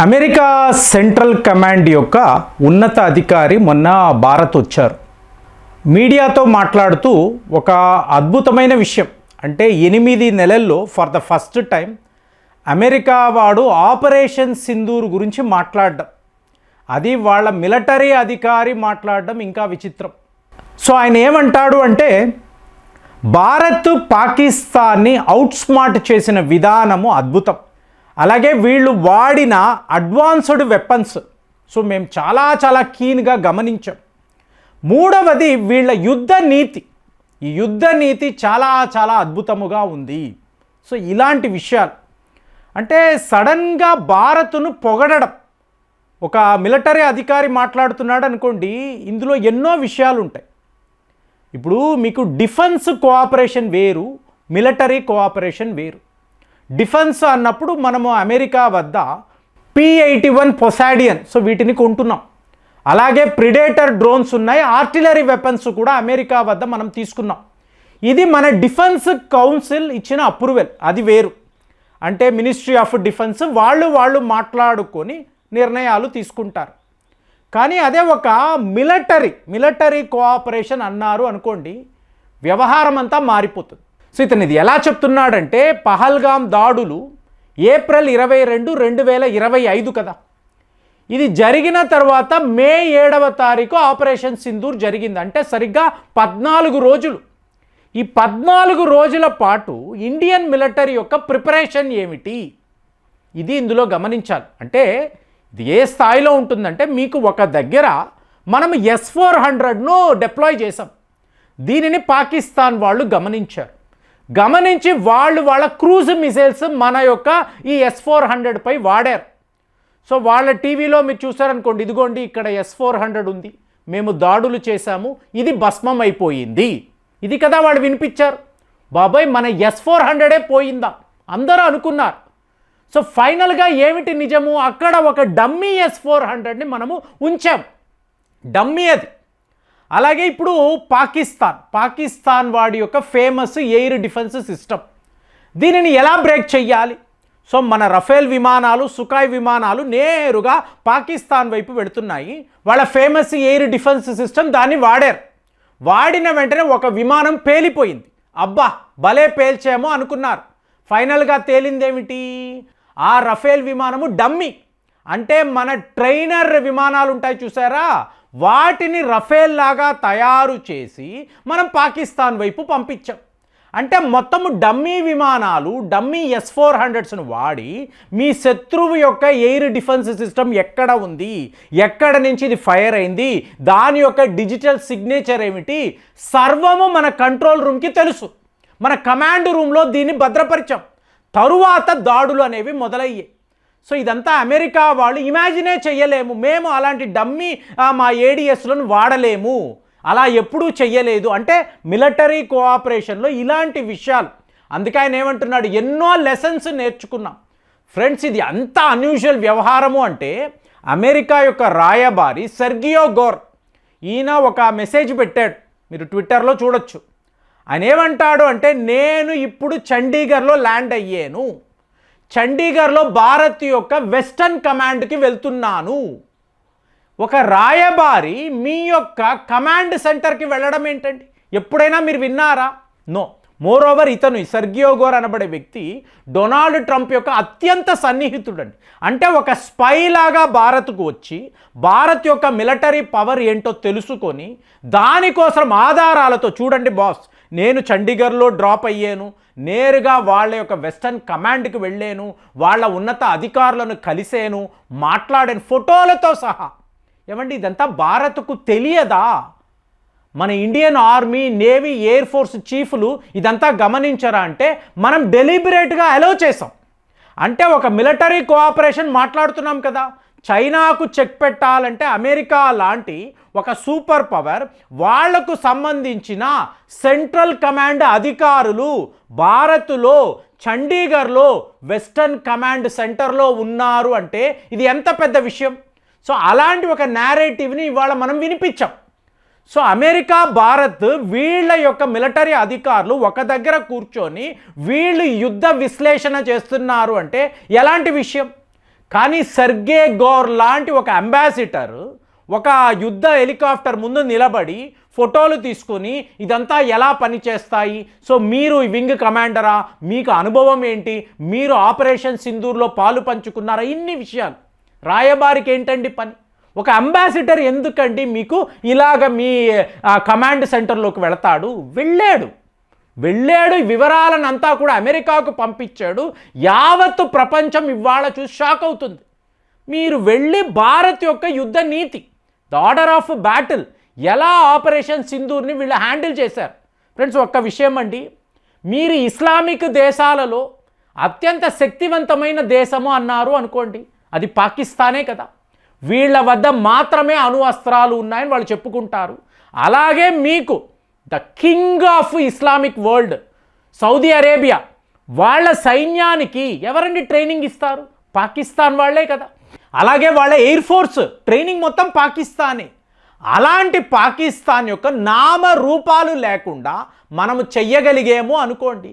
America central command యొక్క ఉన్నత అధికారి మొన్న భారత్ వచ్చారు. మీడియాతో మాట్లాడుతూ ఒక అద్భుతమైన విషయం, అంటే 8 నెలల్లో for the first time America వాడు ఆపరేషన్ సింధూర్ గురించి మాట్లాడడం, అది వాళ్ళ మిలిటరీ అధికారి మాట్లాడడం ఇంకా విచిత్రం. సో ఆయన ఏమంటాడు అంటే, భారత్ పాకిస్తాన్ని అవుట్స్మార్ట్ చేసిన విధానము అద్భుతం, అలాగే వీళ్ళు వాడిన అడ్వాన్స్డ్ వెపన్స్ సో మేము చాలా కీన్గా గమనించాం. మూడవది వీళ్ళ యుద్ధ నీతి, ఈ యుద్ధ నీతి చాలా అద్భుతముగా ఉంది. సో ఇలాంటి విషయాలు అంటే సడన్గా భారత్ను పొగడడం, ఒక మిలిటరీ అధికారి మాట్లాడుతున్నాడు అనుకోండి, ఇందులో ఎన్నో విషయాలు ఉంటాయి. ఇప్పుడు మీకు డిఫెన్స్ కోఆపరేషన్ వేరు, మిలిటరీ కోఆపరేషన్ వేరు. డిఫెన్స్ అన్నప్పుడు మనము అమెరికా వద్ద P-81 పొసైడియన్ సో వీటిని కొంటున్నాం, అలాగే ప్రిడేటర్ డ్రోన్స్ ఉన్నాయి, ఆర్టిలరీ వెపన్స్ కూడా అమెరికా వద్ద మనం తీసుకున్నాం. ఇది మన డిఫెన్స్ కౌన్సిల్ ఇచ్చిన అప్రూవల్, అది వేరు. అంటే మినిస్ట్రీ ఆఫ్ డిఫెన్స్ వాళ్ళు మాట్లాడుకొని నిర్ణయాలు తీసుకుంటారు. కానీ అదే ఒక మిలిటరీ కోఆపరేషన్ అన్నారు అనుకోండి, వ్యవహారం అంతా మారిపోతుంది. సో ఇతను ఇది ఎలా చెప్తున్నాడంటే, పహల్గామ్ దాడులు ఏప్రిల్ 22, 2025 కదా, ఇది జరిగిన తర్వాత మే 7వ తారీఖు ఆపరేషన్ సింధూర్ జరిగింది. అంటే సరిగ్గా 14 రోజులు. ఈ 14 రోజుల పాటు ఇండియన్ మిలిటరీ యొక్క ప్రిపరేషన్ ఏమిటి, ఇది ఇందులో గమనించాలి. అంటే ఇది ఏ స్థాయిలో ఉంటుందంటే, మీకు ఒక దగ్గర మనం S-400ను డిప్లాయ్ చేసాం, దీనిని పాకిస్తాన్ వాళ్ళు గమనించి వాళ్ళ క్రూజ్ మిసైల్స్ మన యొక్క ఈ S-400 పై వాడారు. సో వాళ్ళ టీవీలో మీరు చూసారనుకోండి, ఇదిగోండి ఇక్కడ S-400 ఉంది, మేము దాడులు చేశాము, ఇది భస్మం అయిపోయింది, ఇది కదా వాళ్ళు వినిపించారు. బాబాయ్ మన S-400 పోయిందా అందరూ అనుకున్నారు. సో ఫైనల్గా ఏమిటి నిజము, అక్కడ ఒక డమ్మీ S-400ని మనము ఉంచాం, డమ్మీ అది. అలాగే ఇప్పుడు పాకిస్తాన్ వాడి యొక్క ఫేమస్ ఎయిర్ డిఫెన్స్ సిస్టమ్, దీనిని ఎలా బ్రేక్ చెయ్యాలి? సో మన రఫేల్ విమానాలు, సుఖాయ్ విమానాలు నేరుగా పాకిస్తాన్ వైపు వెళుతున్నాయి. వాళ్ళ ఫేమస్ ఎయిర్ డిఫెన్స్ సిస్టమ్ దాన్ని వాడిన వెంటనే ఒక విమానం పేలిపోయింది. అబ్బా భలే పేల్చేమో అనుకున్నారు. ఫైనల్గా తేలిందేమిటి, ఆ రఫేల్ విమానము డమ్మీ. అంటే మన ట్రైనర్ విమానాలు ఉంటాయి చూసారా, వాటిని రఫేల్ లాగా తయారు చేసి మనం పాకిస్తాన్ వైపు పంపించాం. అంటే మొత్తము డమ్మీ విమానాలు, డమ్మీ S-400స్ను వాడి మీ శత్రువు యొక్క ఎయిర్ డిఫెన్స్ సిస్టమ్ ఎక్కడ ఉంది, ఎక్కడ నుంచి ఇది ఫైర్ అయింది, దాని యొక్క డిజిటల్ సిగ్నేచర్ ఏమిటి, సర్వము మన కంట్రోల్ రూమ్కి తెలుసు. మన కమాండ్ రూమ్లో దీన్ని భద్రపరిచాం. తరువాత దాడులు అనేవి మొదలయ్యాయి. సో ఇదంతా అమెరికా వాళ్ళు ఇమాజినే చెయ్యలేము, మేము అలాంటి డమ్మీ మా ADSలను వాడలేము, అలా ఎప్పుడూ చెయ్యలేదు. అంటే మిలిటరీ కోఆపరేషన్లో ఇలాంటి విషయాలు. అందుకే ఆయన ఏమంటున్నాడు, ఎన్నో లెసన్స్ నేర్చుకున్నాం. ఫ్రెండ్స్, ఇది అంత అన్యూజువల్ వ్యవహారము అంటే, అమెరికా యొక్క రాయబారి సెర్గియో గోర్, ఈయన ఒక మెసేజ్ పెట్టాడు, మీరు ట్విట్టర్లో చూడొచ్చు. ఆయన ఏమంటాడు అంటే, నేను ఇప్పుడు చండీగఢ్లో ల్యాండ్ అయ్యాను, చండీగఢ్లో భారత్ యొక్క వెస్టర్న్ కమాండ్కి వెళ్తున్నాను. ఒక రాయబారి మీ యొక్క కమాండ్ సెంటర్కి వెళ్ళడం ఏంటండి, ఎప్పుడైనా మీరు విన్నారా? నో. మోరోవర్ ఇతను సెర్గియో గోర్ అనబడే వ్యక్తి డొనాల్డ్ ట్రంప్ యొక్క అత్యంత సన్నిహితుడండి. అంటే ఒక స్పై లాగా భారత్కు వచ్చి భారత్ యొక్క మిలిటరీ పవర్ ఏంటో తెలుసుకొని దానికోసం ఆధారాలతో, చూడండి బాస్ నేను చండీగఢ్లో డ్రాప్ అయ్యాను, నేరుగా వాళ్ళ యొక్క వెస్టర్న్ కమాండ్కి వెళ్ళాను, వాళ్ళ ఉన్నత అధికారులను కలిసాను, మాట్లాడాను ఫోటోలతో సహా. ఏమండి ఇదంతా భారత్కు తెలియదా? మన Indian army, navy, air force చీఫ్లు ఇదంతా గమనించరా అంటే, మనం డెలిబరేట్గా అలౌ చేసాం. అంటే ఒక మిలిటరీ కోఆపరేషన్ మాట్లాడుతున్నాం కదా, చైనాకు చెక్ పెట్టాలంటే అమెరికా లాంటి ఒక సూపర్ పవర్, వాళ్లకు సంబంధించిన సెంట్రల్ కమాండ్ అధికారులు భారత్లో చండీగఢ్లో వెస్టర్న్ కమాండ్ సెంటర్లో ఉన్నారు అంటే ఇది ఎంత పెద్ద విషయం. సో అలాంటి ఒక నేరేటివ్ని ఇవాళ మనం వినిపించాం. సో అమెరికా, భారత్ వీళ్ళ యొక్క మిలిటరీ అధికారులు ఒక దగ్గర కూర్చొని వీళ్ళు యుద్ధ విశ్లేషణ చేస్తున్నారు అంటే ఎలాంటి విషయం. కానీ సెర్గే గోర్ లాంటి ఒక అంబాసిడర్ ఒక యుద్ధ హెలికాప్టర్ ముందు నిలబడి ఫోటోలు తీసుకొని ఇదంతా ఎలా పనిచేస్తాయి, సో మీరు వింగ్ కమాండరా, మీకు అనుభవం ఏంటి, మీరు ఆపరేషన్ సింధూర్లో పాలు పంచుకున్నారా, ఇన్ని విషయాలు. రాయబారికి ఏంటండి పని? ఒక అంబాసిడర్ ఎందుకండి మీకు ఇలాగ మీ కమాండ్ సెంటర్లోకి వెళతాడు? వెళ్ళాడు వివరాలను అంతా కూడా అమెరికాకు పంపించాడు. యావత్తు ప్రపంచం ఇవాళ చూసి షాక్ అవుతుంది. మీరు వెళ్ళి భారత్ యొక్క యుద్ధ నీతి, ద ఆర్డర్ ఆఫ్ బ్యాటిల్, ఎలా ఆపరేషన్ సింధూర్ని వీళ్ళు హ్యాండిల్ చేశారు. ఫ్రెండ్స్, ఒక్క విషయం అండి, మీరు ఇస్లామిక్ దేశాలలో అత్యంత శక్తివంతమైన దేశము అన్నారు అనుకోండి, అది పాకిస్తానే కదా. వీళ్ళ వద్ద మాత్రమే అణు అస్త్రాలు ఉన్నాయని వాళ్ళు చెప్పుకుంటారు. అలాగే మీకు the king of Islamic world Saudi Arabia, వాళ్ళ సైన్యానికి ఎవరండి ట్రైనింగ్ ఇస్తారు? పాకిస్తాన్ వాళ్ళే కదా. అలాగే వాళ్ళ ఎయిర్ ఫోర్స్ ట్రైనింగ్ మొత్తం పాకిస్తానే. అలాంటి పాకిస్తాన్ యొక్క నామరూపాలు లేకుండా మనము చెయ్యగలిగేమో అనుకోండి.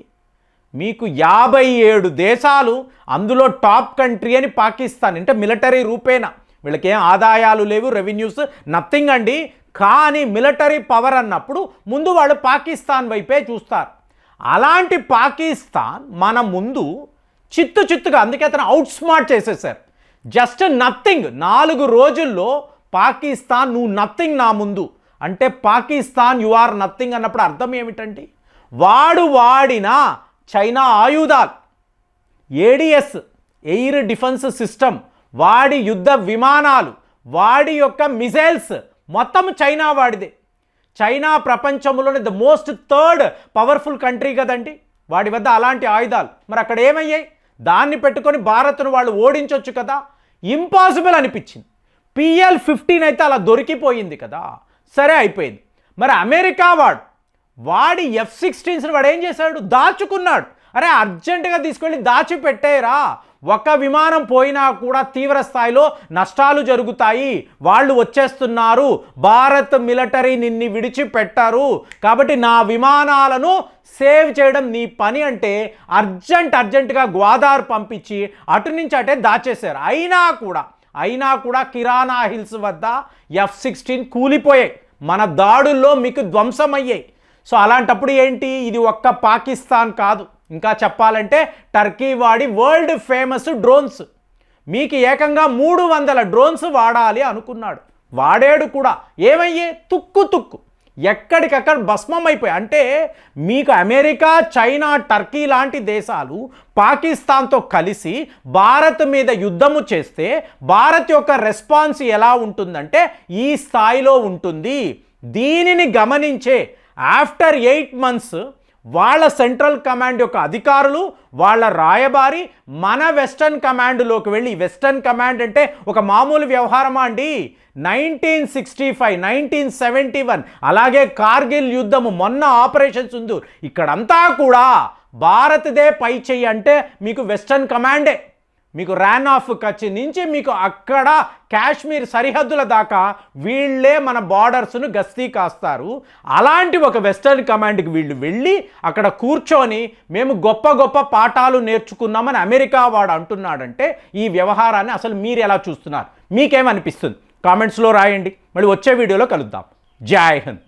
మీకు 57 దేశాలు, అందులో టాప్ కంట్రీ అని పాకిస్తాన్, అంటే మిలిటరీ రూపేనా, వీళ్ళకేం ఆదాయాలు లేవు, రెవెన్యూస్ నథింగ్ అండి. కానీ మిలిటరీ పవర్ అన్నప్పుడు ముందు వాళ్ళు పాకిస్తాన్ వైపే చూస్తారు. అలాంటి పాకిస్తాన్ మన ముందు చిత్తుగా, అందుకే అతను అవుట్ స్మార్ట్ చేసేసారు. Just nothing. 4 రోజుల్లో పాకిస్తాన్ నువ్వు నథింగ్ నా ముందు అంటే, పాకిస్తాన్ యు ఆర్ నథింగ్ అన్నప్పుడు అర్థం ఏమిటండి? వాడిన చైనా ఆయుధాలు, ఏడిఎస్ ఎయిర్ డిఫెన్స్ సిస్టమ్, వాడి యుద్ధ విమానాలు, వాడి యొక్క మిసైల్స్ మొత్తం చైనా వాడిదే. చైనా ప్రపంచంలోనే the most 3rd powerful country కదండి. వాడి వద్ద అలాంటి ఆయుధాలు. మరి అక్కడ ఏమయ్యాయి? దాన్ని పెట్టుకొని భారత్ను వాళ్ళు ఓడించవచ్చు కదా. ఇంపాసిబుల్ అనిపించింది. PL-15 అయితే అలా దొరికిపోయింది కదా, సరే అయిపోయింది. మరి అమెరికా వాడి F-16 వాడు ఏం చేశాడు? దాచుకున్నాడు. అరే అర్జెంటుగా తీసుకెళ్ళి దాచిపెట్టేరా, ఒక విమానం పోయినా కూడా తీవ్ర స్థాయిలో నష్టాలు జరుగుతాయి, వాళ్ళు వచ్చేస్తున్నారు, భారత్ మిలిటరీ నిన్ను విడిచిపెట్టారు, కాబట్టి నా విమానాలను సేవ్ చేయడం నీ పని అంటే అర్జెంటుగా గ్వాదార్ పంపించి అటు నుంచి అటే దాచేశారు. అయినా కూడా కిరాణా హిల్స్ వద్ద F-16 కూలిపోయాయి, మన దాడుల్లో మీకు ధ్వంసమయ్యాయి. సో అలాంటప్పుడు ఏంటి? ఇది ఒక్క పాకిస్తాన్ కాదు, ఇంకా చెప్పాలంటే టర్కీ వాడి వరల్డ్ ఫేమస్ డ్రోన్స్, మీకు ఏకంగా 300 డ్రోన్స్ వాడాలి అనుకున్నాడు, వాడాడు కూడా. ఏమయ్యే? తుక్కు ఎక్కడికక్కడ భస్మం అయిపోయాయి. అంటే మీకు అమెరికా, చైనా, టర్కీ లాంటి దేశాలు పాకిస్తాన్తో కలిసి భారత్ మీద యుద్ధము చేస్తే భారత్ యొక్క రెస్పాన్స్ ఎలా ఉంటుందంటే ఈ స్థాయిలో ఉంటుంది. దీనిని గమనించే ఆఫ్టర్ 8 months వాళ్ళ సెంట్రల్ కమాండ్ యొక్క అధికారులు, వాళ్ళ రాయబారి మన వెస్టర్న్ కమాండ్లోకి వెళ్ళి, వెస్టర్న్ కమాండ్ అంటే ఒక మామూలు వ్యవహారమా అండి? 1965, 1971, అలాగే కార్గిల్ యుద్ధము, మొన్న ఆపరేషన్ సింధూర్, ఇక్కడంతా కూడా భారత్దే పై చెయ్యి. అంటే మీకు వెస్టర్న్ కమాండే, మీకు ర్యాన్ ఆఫ్ కచ్ నుంచి మీకు అక్కడ కాశ్మీర్ సరిహద్దుల దాకా వీళ్ళే మన బార్డర్స్ను గస్తీ కాస్తారు. అలాంటి ఒక వెస్టర్న్ కమాండ్కి వీళ్ళు వెళ్ళి అక్కడ కూర్చొని మేము గొప్ప పాఠాలు నేర్చుకున్నామని అమెరికా వాడు అంటున్నాడంటే ఈ వ్యవహారాన్ని అసలు మీరు ఎలా చూస్తున్నారు? మీకేమనిపిస్తుంది? కామెంట్స్లో రాయండి. మళ్ళీ వచ్చే వీడియోలో కలుద్దాం. జై హింద్.